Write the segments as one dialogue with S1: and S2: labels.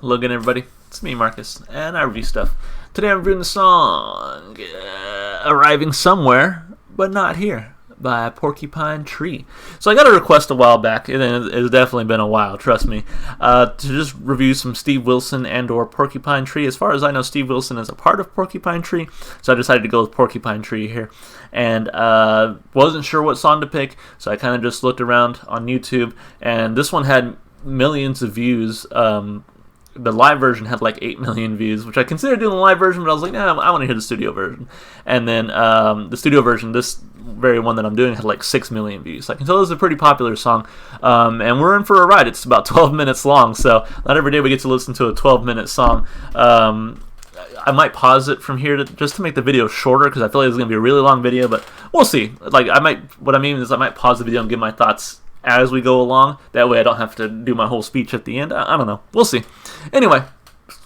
S1: Hello again, everybody. It's me, Marcus, and I review stuff. Today I'm reviewing the song Arriving Somewhere, But Not Here by Porcupine Tree. So I got a request a while back, and it's definitely been a while, trust me, to just review some Steve Wilson and or Porcupine Tree. As far as I know, Steve Wilson is a part of Porcupine Tree, so I decided to go with Porcupine Tree here. And wasn't sure what song to pick, so I kind of just looked around on YouTube, and this one had millions of views. The live version had like 8 million views, which I considered doing the live version, but I was like, nah, I want to hear the studio version. And then the studio version, this very one that I'm doing, had like 6 million views. So I can tell this is a pretty popular song, and we're in for a ride. It's about 12 minutes long, so not every day we get to listen to a 12-minute song. I might pause it from here just to make the video shorter, because I feel like it's going to be a really long video, but we'll see. What I mean is I might pause the video and give my thoughts as we go along. That way I don't have to do my whole speech at the end. I don't know. We'll see. Anyway,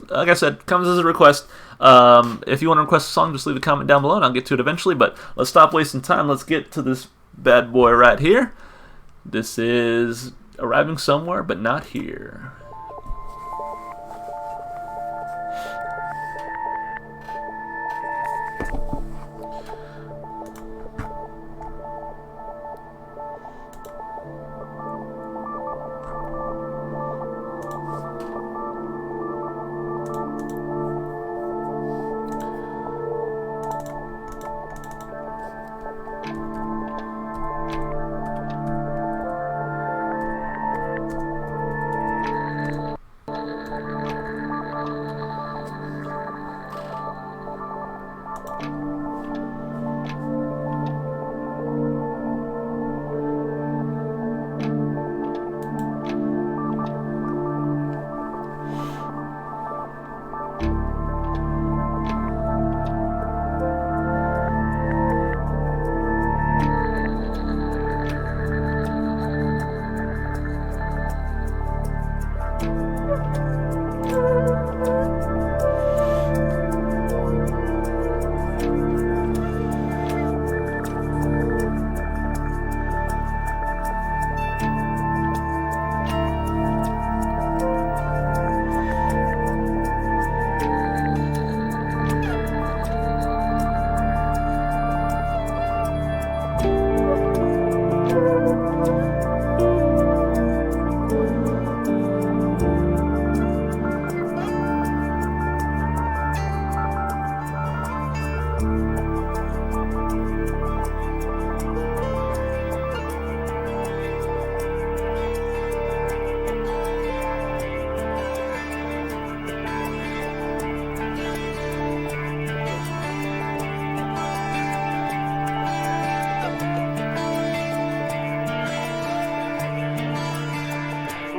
S1: like I said, comes as a request. If you want to request a song, just leave a comment down below and I'll get to it eventually. But let's stop wasting time. Let's get to this bad boy right here. This is Arriving Somewhere But Not Here.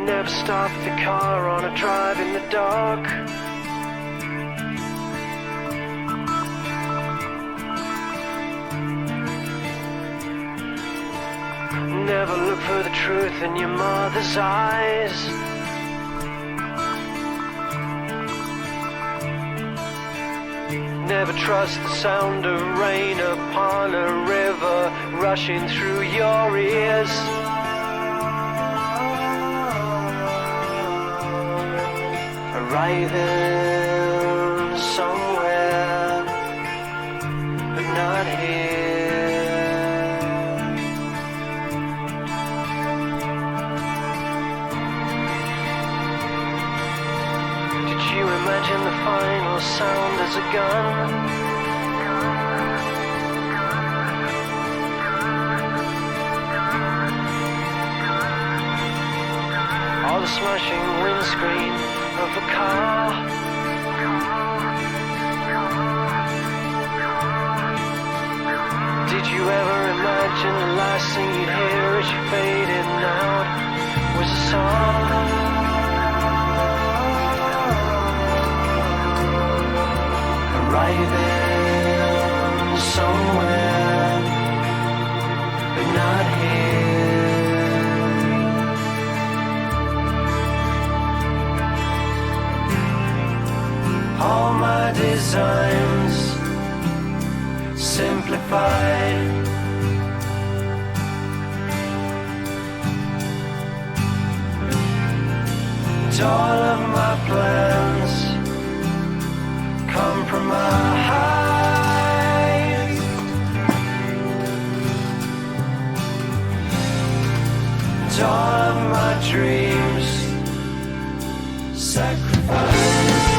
S2: Never stop the car on a drive in the dark. Never look for the truth in your mother's eyes. Never trust the sound of rain upon a river rushing through your ears. Arriving somewhere, but not here. Did you imagine the final sound as a gun? Or the smashing windscreen of a car? Did you ever imagine the last thing you'd hear as you faded out was a song? Arriving somewhere, but not here. All my designs simplified. And all of my plans burnt all of my dreams. Sacrifice.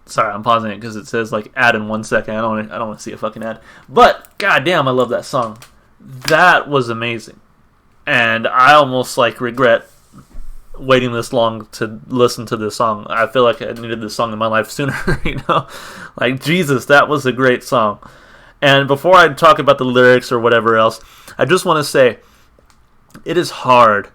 S1: Sorry, I'm pausing it because it says like ad in 1 second. I don't want to see a fucking ad. But goddamn, I love that song. That was amazing, and I almost like regret waiting this long to listen to this song. I feel like I needed this song in my life sooner. Like Jesus, that was a great song. And before I talk about the lyrics or whatever else, I just want to say it is hard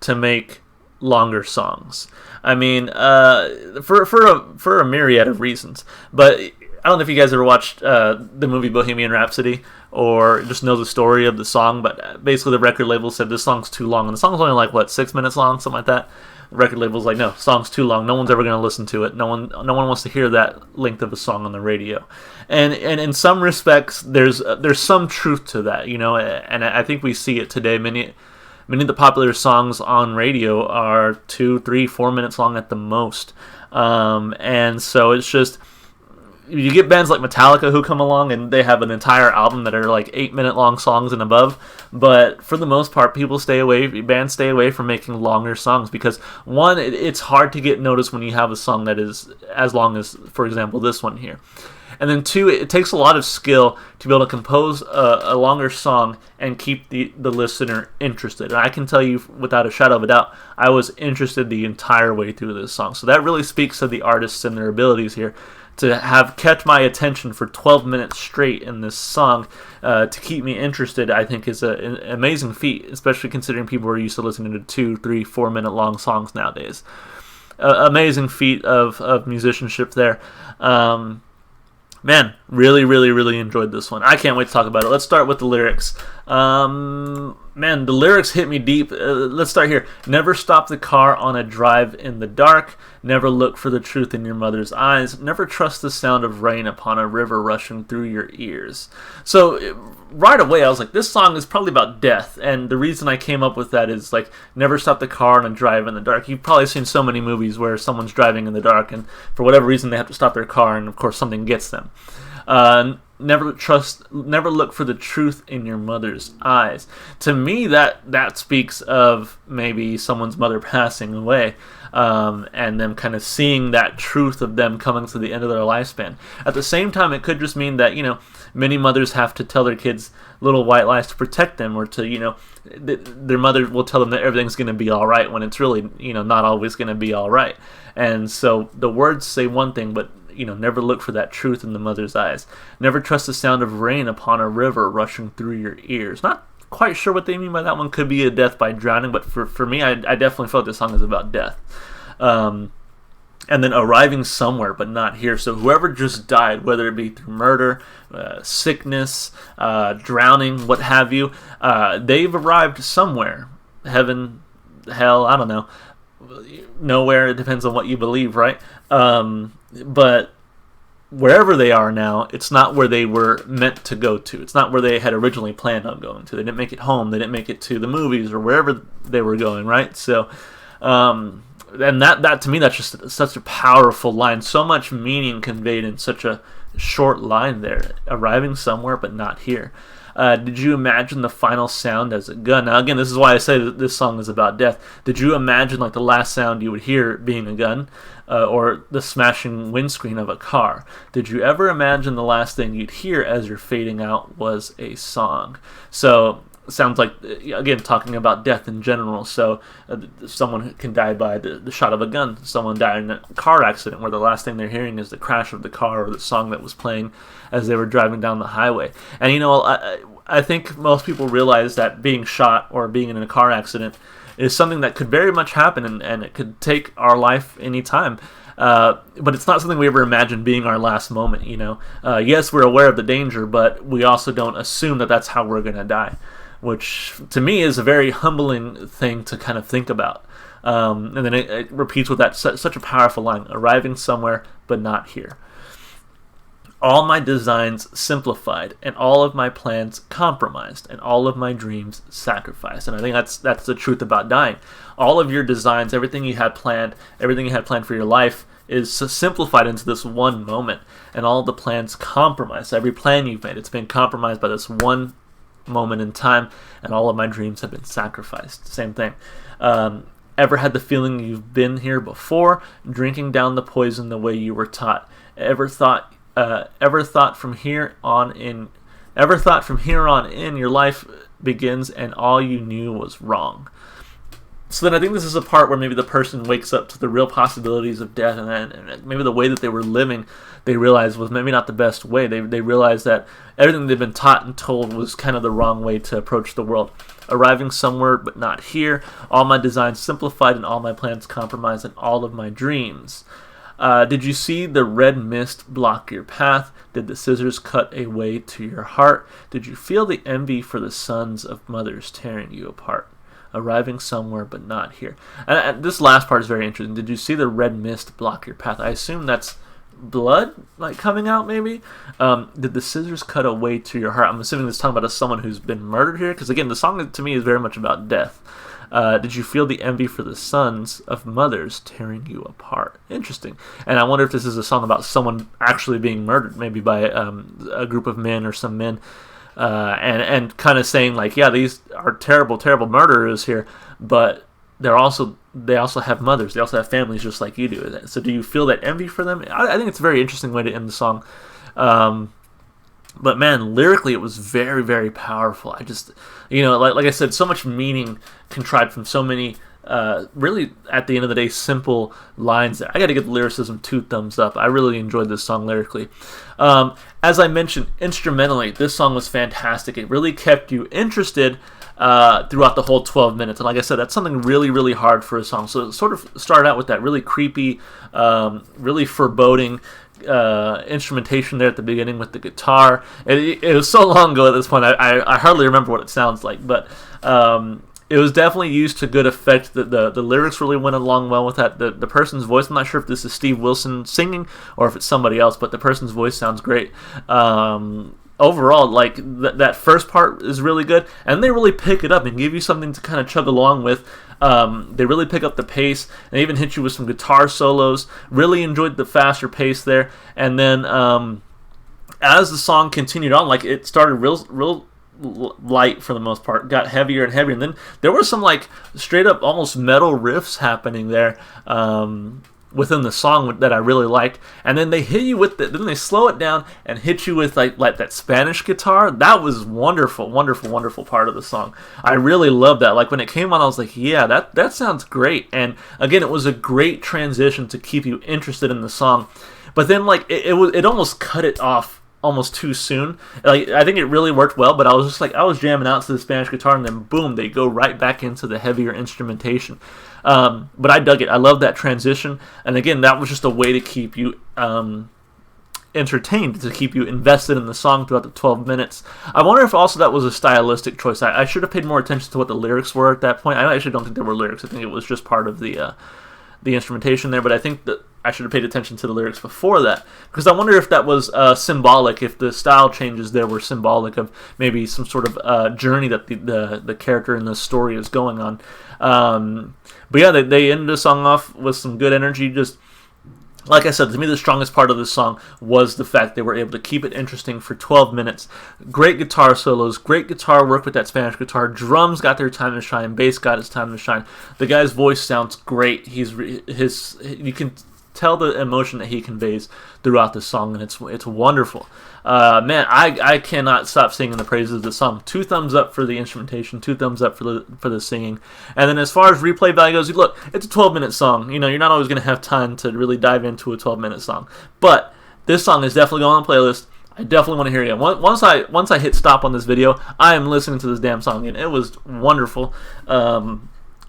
S1: to make longer songs. I mean, for a myriad of reasons. But I don't know if you guys ever watched the movie Bohemian Rhapsody or just know the story of the song, but basically the record label said this song's too long, and the song's only like, 6 minutes long, something like that. The record label's like, no, song's too long. No one's ever going to listen to it. No one wants to hear that length of a song on the radio. And in some respects, there's some truth to that, and I think we see it today. Many of the popular songs on radio are 2, 3, 4 minutes long at the most. And so it's just, you get bands like Metallica who come along and they have an entire album that are like 8-minute long songs and above. But for the most part, bands stay away from making longer songs because, one, it's hard to get noticed when you have a song that is as long as, for example, this one here. And then 2, it takes a lot of skill to be able to compose a longer song and keep the listener interested. And I can tell you without a shadow of a doubt, I was interested the entire way through this song. So that really speaks to the artists and their abilities here to have kept my attention for 12 minutes straight in this song to keep me interested. I think is an amazing feat, especially considering people are used to listening to 2, 3, 4 minute long songs nowadays. Amazing feat of musicianship there. Man, really, really, really enjoyed this one. I can't wait to talk about it. Let's start with the lyrics. Man, the lyrics hit me deep. Let's start here. Never stop the car on a drive in the dark. Never look for the truth in your mother's eyes. Never trust the sound of rain upon a river rushing through your ears. So right away, I was like, this song is probably about death. And the reason I came up with that is like, never stop the car on a drive in the dark. You've probably seen so many movies where someone's driving in the dark and for whatever reason they have to stop their car and of course something gets them. Never look for the truth in your mother's eyes. To me, that speaks of maybe someone's mother passing away, and them kind of seeing that truth of them coming to the end of their lifespan. At the same time, it could just mean that, many mothers have to tell their kids little white lies to protect them, or to, their mother will tell them that everything's going to be all right when it's really, not always going to be all right. And so the words say one thing, but never look for that truth in the mother's eyes. Never trust the sound of rain upon a river rushing through your ears. Not quite sure what they mean by that one. Could be a death by drowning, but for me, I definitely felt this song is about death. And then arriving somewhere, but not here. So whoever just died, whether it be through murder, sickness, drowning, what have you, they've arrived somewhere. Heaven, hell, I don't know. Nowhere, it depends on what you believe, right? But wherever they are now, it's not where they were meant to go to. It's not where they had originally planned on going to. They didn't make it home. They didn't make it to the movies or wherever they were going, right? So, and that to me, that's just such a powerful line. So much meaning conveyed in such a short line there. Arriving somewhere, but not here. Did you imagine the final sound as a gun? Now, again, this is why I say that this song is about death. Did you imagine like the last sound you would hear being a gun, or the smashing windscreen of a car? Did you ever imagine the last thing you'd hear as you're fading out was a song? So sounds like, again, talking about death in general. So someone can die by the shot of a gun. Someone died in a car accident where the last thing they're hearing is the crash of the car or the song that was playing as they were driving down the highway. And I think most people realize that being shot or being in a car accident is something that could very much happen, and it could take our life any time. But it's not something we ever imagine being our last moment, Yes, we're aware of the danger, but we also don't assume that that's how we're going to die, which to me is a very humbling thing to kind of think about. And then it repeats with that such a powerful line, arriving somewhere, but not here. All my designs simplified, and all of my plans compromised, and all of my dreams sacrificed. And I think that's the truth about dying. All of your designs, everything you had planned for your life is simplified into this one moment, and all the plans compromised. Every plan you've made, it's been compromised by this one moment in time, and all of my dreams have been sacrificed. Same thing. Ever had the feeling you've been here before, drinking down the poison the way you were taught? Ever thought from here on in your life begins and all you knew was wrong. So then I think this is a part where maybe the person wakes up to the real possibilities of death, and then maybe the way that they were living, they realize was maybe not the best way. They realize that everything they've been taught and told was kind of the wrong way to approach the world. Arriving somewhere but not here, all my designs simplified and all my plans compromised and all of my dreams. Did you see the red mist block your path? Did the scissors cut a way to your heart? Did you feel the envy for the sons of mothers tearing you apart? Arriving somewhere but not here. And this last part is very interesting. Did you see the red mist block your path? I assume that's blood coming out, maybe. Did the scissors cut a way to your heart? I'm assuming this is talking about someone who's been murdered here, because again, the song to me is very much about death. Did you feel the envy for the sons of mothers tearing you apart? Interesting. And I wonder if this is a song about someone actually being murdered, maybe by a group of men or some men, and kind of saying yeah, these are terrible, terrible murderers here, but they also have mothers, they also have families just like you do. So do you feel that envy for them? I think it's a very interesting way to end the song. But man, lyrically it was very, very powerful. I just, like I said, so much meaning contrived from so many really, at the end of the day, simple lines there. I got to give the lyricism 2 thumbs up. I really enjoyed this song lyrically. As I mentioned, instrumentally, this song was fantastic. It really kept you interested throughout the whole 12 minutes. And like I said, that's something really, really hard for a song. So it sort of started out with that really creepy, really foreboding instrumentation there at the beginning with the guitar. It was so long ago at this point, I hardly remember what it sounds like, but it was definitely used to good effect. The lyrics really went along well with that. The person's voice, I'm not sure if this is Steve Wilson singing or if it's somebody else, but the person's voice sounds great. Overall, that first part is really good, and they really pick it up and give you something to kind of chug along with. They really pick up the pace. They even hit you with some guitar solos. Really enjoyed the faster pace there. And then as the song continued on, it started real light for the most part, got heavier and heavier, and then there were some straight up almost metal riffs happening there within the song that I really liked. And then they hit you with then they slow it down and hit you with like that Spanish guitar. That was wonderful, wonderful, wonderful part of the song. I really loved that. When it came on, I was like, yeah, that sounds great. And again, it was a great transition to keep you interested in the song. But then it almost cut it off almost too soon. I think it really worked well, but I was just I was jamming out to the Spanish guitar, and then boom, they go right back into the heavier instrumentation. But I dug it. I love that transition, and again, that was just a way to keep you entertained, to keep you invested in the song throughout the 12 minutes. I wonder if also that was a stylistic choice. I should have paid more attention to what the lyrics were at that point. I actually don't think there were lyrics. I think it was just part of the instrumentation there, but I think that I should have paid attention to the lyrics before that, because I wonder if that was symbolic, if the style changes there were symbolic of maybe some sort of journey that the character in the story is going on. But yeah, they ended the song off with some good energy. Just like I said, to me, the strongest part of this song was the fact they were able to keep it interesting for 12 minutes. Great guitar solos, great guitar work with that Spanish guitar. Drums got their time to shine. Bass got his time to shine. The guy's voice sounds great. You can tell the emotion that he conveys throughout the song, and it's wonderful. Man, I cannot stop singing the praises of the song. 2 thumbs up for the instrumentation, 2 thumbs up for the singing. And then as far as replay value goes, look, it's a 12-minute song. You're not always going to have time to really dive into a 12-minute song. But this song is definitely going on the playlist. I definitely want to hear it again. Once I hit stop on this video, I am listening to this damn song, and it was wonderful.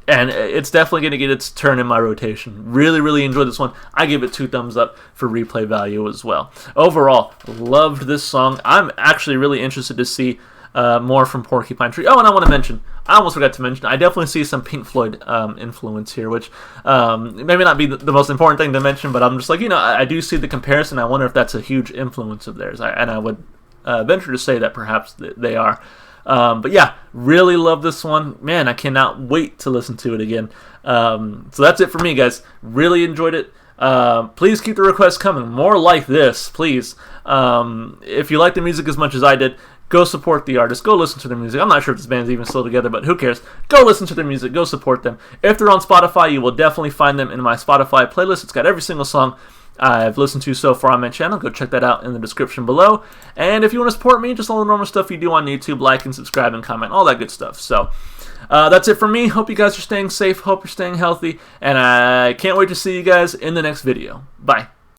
S1: And it's definitely going to get its turn in my rotation. Really, really enjoyed this one. I give it 2 thumbs up for replay value as well. Overall, loved this song. I'm actually really interested to see more from Porcupine Tree. Oh, and I almost forgot to mention, I definitely see some Pink Floyd influence here, which maybe not be the most important thing to mention, but I'm just I do see the comparison. I wonder if that's a huge influence of theirs. And I would venture to say that perhaps they are. But yeah, really love this one. Man, I cannot wait to listen to it again. So that's it for me, guys. Really enjoyed it. Please keep the requests coming. More like this, please. If you like the music as much as I did, go support the artist. Go listen to their music. I'm not sure if this band's even still together, but who cares? Go listen to their music. Go support them. If they're on Spotify, you will definitely find them in my Spotify playlist. It's got every single song I've listened to so far on my channel. Go check that out in the description below. And if you want to support me, just all the normal stuff you do on YouTube, like and subscribe and comment, all that good stuff. So that's it for me. Hope you guys are staying safe. Hope you're staying healthy. And I can't wait to see you guys in the next video. Bye.